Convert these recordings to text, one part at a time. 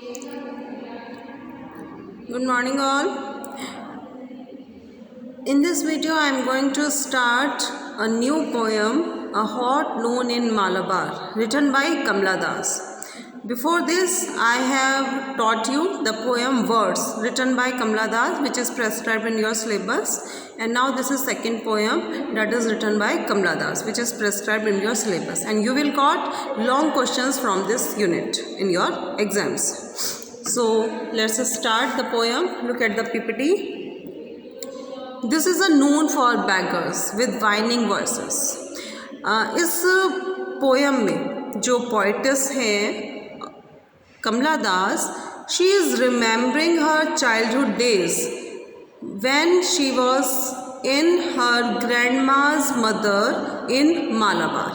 Good morning all. In this video I am going to start a new poem, A Hot Noon in Malabar, written by Kamla Das. Before this I have taught you the poem Words, written by Kamla Das, which is prescribed in your syllabus, and now this is second poem that is written by Kamla Das, which is prescribed in your syllabus, and you will got long questions from this unit in your exams. So let's start the poem. Look at the PPT. This is a noon for beggars with whining voices. इस poem में जो poetess है Kamala Das, she is remembering her childhood days when she was in her grandma's mother in Malabar.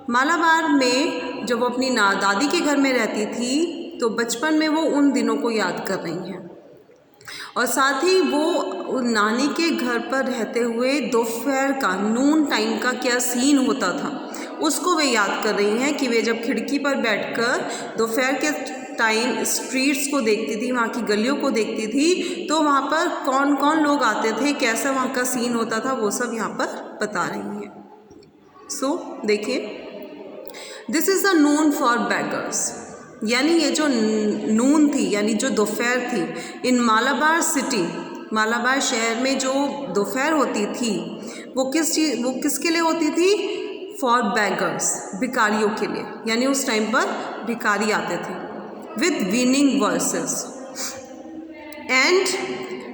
Malabar में जब वो अपनी दादी के घर में रहती थी तो बचपन में वो उन दिनों को याद कर रही हैं, और साथ ही वो नानी के घर पर रहते हुए दोपहर का नून टाइम का क्या सीन होता था उसको वे याद कर रही हैं कि वे जब खिड़की पर बैठकर दोपहर के टाइम स्ट्रीट्स को देखती थी, वहाँ की गलियों को देखती थी, तो वहाँ पर कौन कौन लोग आते थे, कैसा वहाँ का सीन होता था, वो सब यहाँ पर बता रही हैं. सो देखिए, this is the Noon for beggars, यानी ये जो नून थी यानी जो दोपहर थी इन मालाबार सिटी, मालाबार शहर में जो दोपहर होती थी वो किसके लिए होती थी? फॉर बेगर्स, भिखारियों के लिए. यानी उस टाइम पर भिखारी आते थे with winning voices and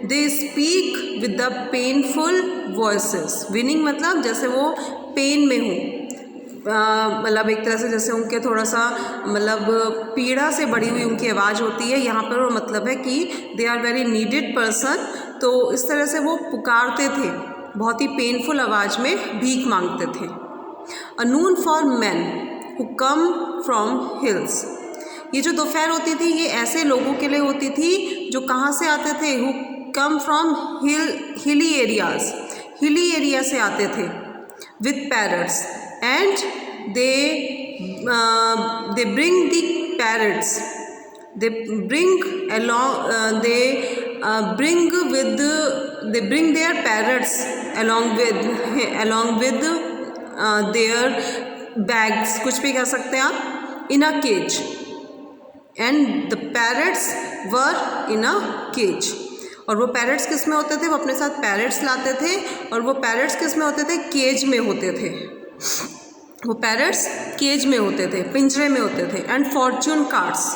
they speak with the painful voices. Winning मतलब जैसे वो पेन में हो, मतलब एक तरह से जैसे उनके थोड़ा सा मतलब पीड़ा से बढ़ी हुई उनकी आवाज़ होती है. यहाँ पर वो मतलब है कि they are very needed person, तो इस तरह से वो पुकारते थे, बहुत ही पेनफुल आवाज़ में भीख मांगते थे. A noon for man who come from hills. ये जो दोपहर होती थी ये ऐसे लोगों के लिए होती थी जो कहाँ से आते थे? Who come from hilly areas, hilly area से आते थे. With parrots and they bring the parrots, they bring along they bring their parrots along with their bags, कुछ भी कह सकते हैं आप, in a cage, and the parrots were in a cage. और वो पैरट्स किस में होते थे? वो अपने साथ पैरट्स लाते थे, और वो पैरट्स किस में होते थे? केज में होते थे. वो पैरट्स केज में होते थे, पिंजरे में होते थे. And Fortune cards,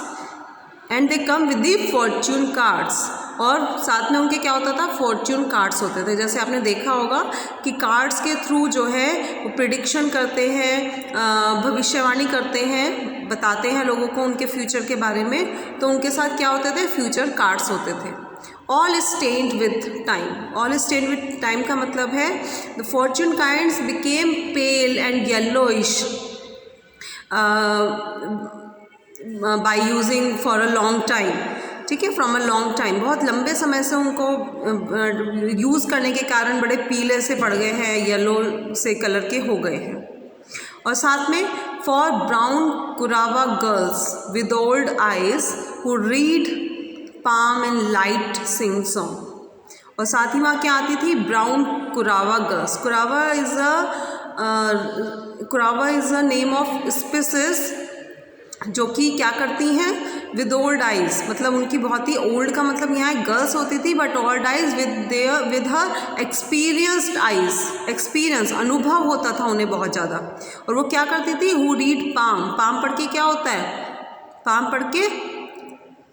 and they come with the Fortune cards, और साथ में उनके क्या होता था? फॉर्च्यून कार्ड्स होते थे. जैसे आपने देखा होगा कि कार्ड्स के थ्रू जो है वो प्रिडिक्शन करते हैं, भविष्यवाणी करते हैं, बताते हैं लोगों को उनके फ्यूचर के बारे में. तो उनके साथ क्या होते थे? फ्यूचर कार्ड्स होते थे. All stained with time. All stained with time का मतलब है the fortune cards became pale and yellowish by using for a long time. ठीक है, फ्रॉम अ लॉन्ग टाइम, बहुत लंबे समय से उनको यूज़ करने के कारण बड़े पीले से पड़ गए हैं, येलो से कलर के हो गए हैं. और साथ में for brown Kurava girls with old eyes who read palm and light sing song. और साथ ही वहाँ क्या आती थी? Brown Kurava girls. Kurava is a name of species जो कि क्या करती हैं? विद ओल्ड आइज, मतलब उनकी बहुत ही ओल्ड का मतलब यहाँ गर्ल्स होती थी, but old eyes with her experienced eyes. Experience, अनुभव होता था उन्हें बहुत ज़्यादा. और वो क्या करती थी? Who read palm. पाम पढ़ के क्या होता है? पाम पढ़ के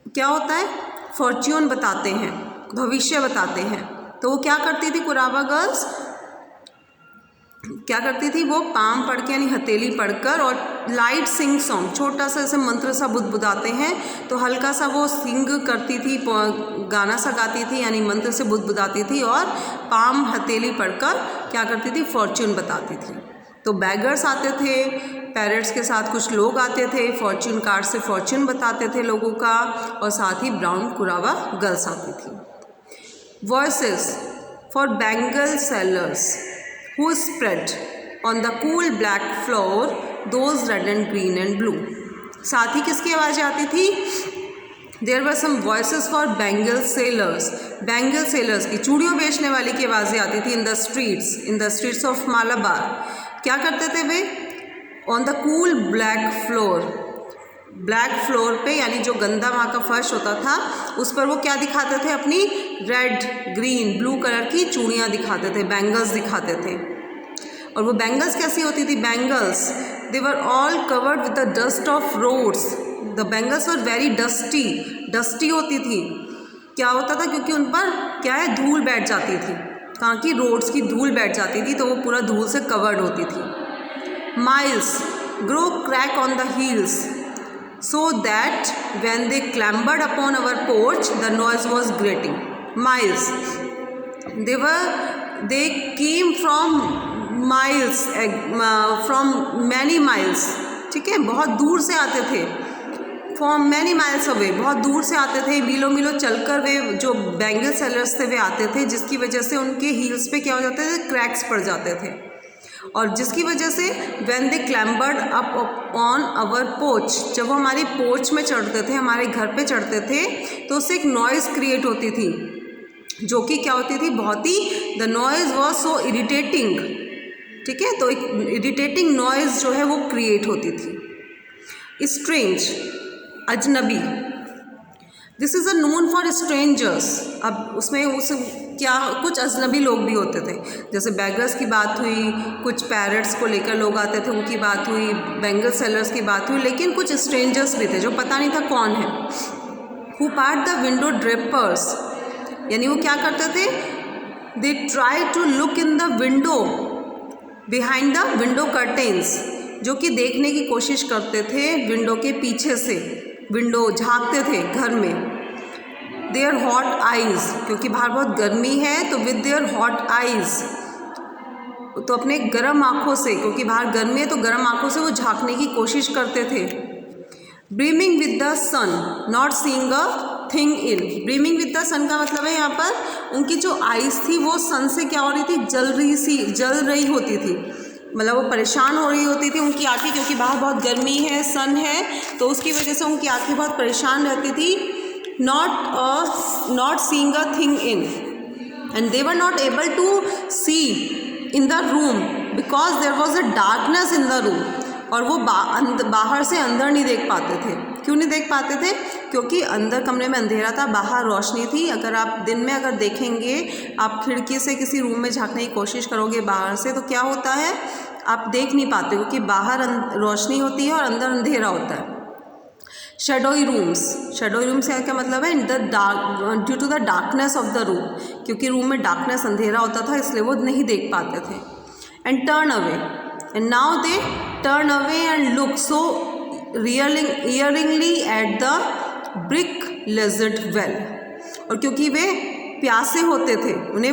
क्या होता है? फॉर्च्यून बताते हैं, भविष्य बताते हैं. तो वो क्या करती थी? कुरावा गर्ल्स क्या करती थी? वो पाम पढ़ के यानी हथेली पढ़कर, और लाइट सिंग सॉन्ग, छोटा सा ऐसे मंत्र सा बुदबुदाते हैं, तो हल्का सा वो सिंग करती थी, गाना सा गाती थी, यानी मंत्र से बुदबुदाती थी, और पाम हथेली पढ़कर क्या करती थी? फॉर्च्यून बताती थी. तो बैगर्स आते थे, पैरट्स के साथ कुछ लोग आते थे, फॉर्च्यून कार्ड से फॉर्च्यून बताते थे लोगों का, और साथ ही ब्राउन कुरावा गर्ल्स आती थी. Voices for bangle sellers who spread on the cool black floor those red and green and blue. साथ ही किसकी आवाज़ें आती थी? There were some voices for bangle sellers, bangle sellers की, चूड़ियों बेचने वाले की आवाज़ें आती थी in the streets of Malabar. क्या करते थे वे? On the cool black floor पे, यानी जो गंदा वहाँ का फर्श होता था उस पर वो क्या दिखाते थे? अपनी रेड, ग्रीन, ब्लू कलर की चूड़ियाँ दिखाते थे, बैंगल्स दिखाते थे। और वो बैंगल्स कैसी होती थी? Bangles they were all covered with the dust of roads, the bangles were very dusty होती थी। क्या होता था? क्योंकि उन पर क्या है, धूल बैठ जाती थी, कहाँ की? रोड्स की धूल बैठ जाती थी, तो वो पूरा धूल से कवर्ड होती थी। Miles grow crack on the heels so that when they clambered upon our porch the noise was grating. Miles, they came from miles, from many miles, ठीक है, बहुत दूर से आते थे, from many miles away, बहुत दूर से आते थे, मीलों चलकर वे जो बैंगल सेलर्स थे वे आते थे, जिसकी वजह से उनके हील्स पे क्या हो जाते थे? क्रैक्स पड़ जाते थे, और जिसकी वजह से when they clambered up on our porch, जब वो हमारी पोर्च में चढ़ते थे, हमारे घर पे चढ़ते थे, तो उससे एक नॉइज़ क्रिएट होती थी, जो कि क्या होती थी? बहुत ही, the noise was so irritating, ठीक है, तो एक इरिटेटिंग नॉइज़ जो है वो क्रिएट होती थी। स्ट्रेंज, अजनबी, this is a known for strangers. अब उसमें क्या, कुछ अजनबी लोग भी होते थे, जैसे बैगर्स की बात हुई, कुछ पैरट्स को लेकर लोग आते थे उनकी बात हुई, बैंगल सेलर्स की बात हुई, लेकिन कुछ स्ट्रेंजर्स भी थे जो पता नहीं था कौन है। Who part the window drapers, यानी वो क्या करते थे? They try to look in the window behind the window curtains, जो कि देखने की कोशिश करते थे विंडो के पीछे से, विंडो झाँकते थे घर में। देयर हॉट आइज़, क्योंकि बाहर बहुत गर्मी है, तो विद देयर हॉट आइज़, तो अपने गर्म आँखों से, क्योंकि बाहर गर्मी है तो गर्म आँखों से वो झाँकने की कोशिश करते थे। Brimming with the sun, not seeing a thing in, brimming with the sun का मतलब है यहाँ पर उनकी जो आइज़ थी वो सन से क्या हो रही थी? जल रही होती थी, मतलब वो परेशान हो रही होती थी उनकी आँखें, क्योंकि बाहर बहुत गर्मी है, सन है, तो उसकी वजह से उनकी आँखें बहुत परेशान रहती थी। not seeing a thing in, and they were not able to see in the room because there was a darkness in the room, और वो बाहर से अंदर नहीं देख पाते थे। क्यों नहीं देख पाते थे? क्योंकि अंदर कमरे में अंधेरा था, बाहर रोशनी थी। अगर आप दिन में अगर देखेंगे, आप खिड़की से किसी रूम में झांकने की कोशिश करोगे बाहर से, तो क्या होता है? आप देख नहीं पाते, क्योंकि बाहर रोशनी होती है और अंदर अंधेरा होता है। शेडोई रूम्स का क्या मतलब है? In the dark, due to the darkness of the room, क्योंकि रूम में डार्कनेस, अंधेरा होता था, इसलिए वो नहीं देख पाते थे। And turn away, and now they turn away and look so yearningly at the brick layered well, और क्योंकि वे प्यासे होते थे, उन्हें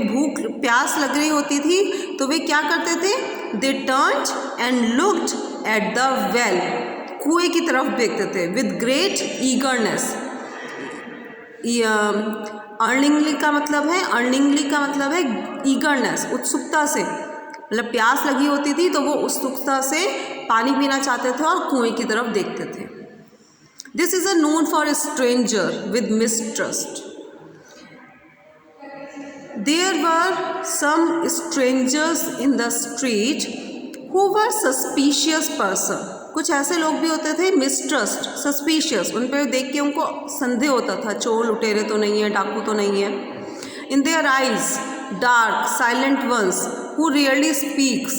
प्यास लग रही होती थी, तो वे क्या करते थे? दे turned and looked at the well, कुएं की तरफ देखते थे, विद ग्रेट ईगरनेस। अर्निंगली का मतलब है ईगरनेस, उत्सुकता से, मतलब प्यास लगी होती थी तो वो उत्सुकता से पानी पीना चाहते थे और कुएं की तरफ देखते थे। This is a known for stranger with mistrust. There were some strangers in the street who were suspicious person, कुछ ऐसे लोग भी होते थे मिसट्रस्ट, सस्पिशियस, उन पर देख के उनको संदेह होता था, चोर लुटेरे तो नहीं है, डाकू तो नहीं है। In their eyes dark silent ones who rarely speaks,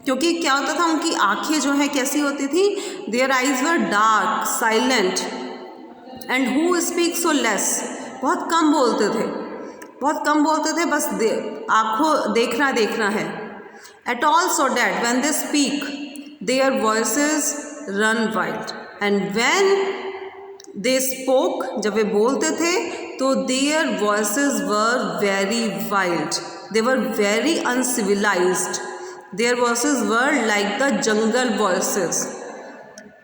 क्योंकि क्या होता था? उनकी आंखें जो है कैसी होती थी? Their eyes were dark silent and who speak so less, बहुत कम बोलते थे, बस आंखों देखना है। At all so that when they speak their voices run wild, and when they spoke, जब वे बोलते थे तो their voices were very wild, they were very uncivilized, their voices were like the jungle voices,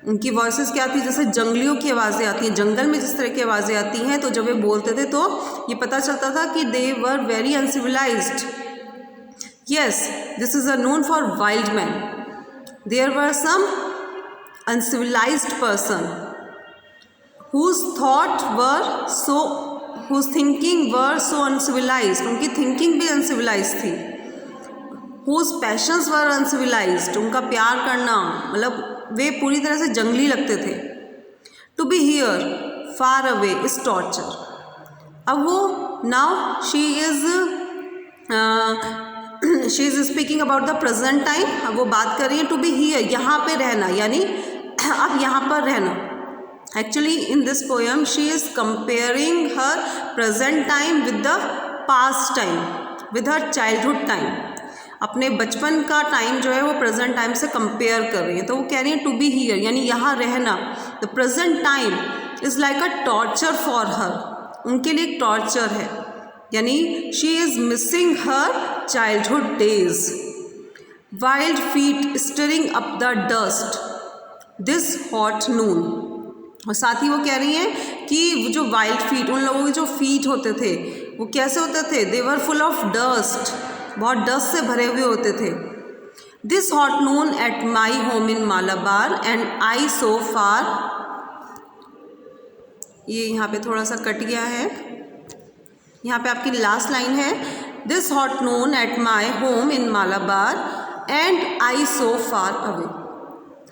उनकी voices क्या थी? जैसे जंगलियों की आवाज़ें आती हैं, जंगल में जिस तरह की आवाज़ें आती हैं, तो जब वे बोलते थे तो ये पता चलता था कि they were very uncivilized. Yes, this is a known for wild men. There were some uncivilized person whose thought were so whose thinking were so uncivilized, उनकी थिंकिंग भी अनसिविलाइज थी. whose passions were uncivilized, उनका प्यार करना मतलब वे पूरी तरह से जंगली लगते थे. to be here far away is torture. अब वो now she is speaking about the present time. अब वो बात कर रही है to be here, यहाँ पे रहना, यानी अब यहाँ पर रहना. Actually in this poem she is comparing her present time with the past time, with her childhood time. अपने बचपन का टाइम जो है वो प्रेजेंट टाइम से कंपेयर कर रही है. तो वो कह रही है टू बी हियर यानी यहाँ रहना. The present time is like a torture for her, उनके लिए एक टॉर्चर है, यानी she is missing her childhood days. Wild feet stirring up the dust this hot noon. और साथ ही वो कह रही हैं कि जो वाइल्ड फीट, उन लोगों के जो फीट होते थे वो कैसे होते थे, they were full of dust, बहुत डस्ट से भरे हुए होते थे. This hot noon at my home in Malabar and I so far. ये यहाँ पे थोड़ा सा कट गया है, यहाँ पे आपकी लास्ट लाइन है this hot noon at my home in Malabar and I so far away.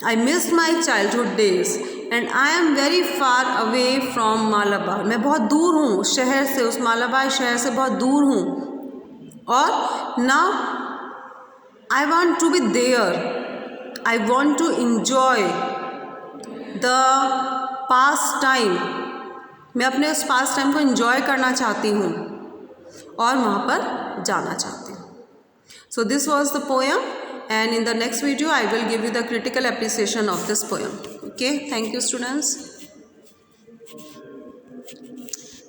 I miss my childhood days and I am very far away from Malabar. मैं बहुत दूर हूँ शहर से, उस मालाबार शहर से बहुत दूर हूँ. और now I want to be there, I want to enjoy the past time. मैं अपने उस पास्ट टाइम को इंजॉय करना चाहती हूँ और वहाँ पर जाना चाहती हूँ. So this was the poem. And in the next video I will give you the critical appreciation of this poem. Okay, thank you students.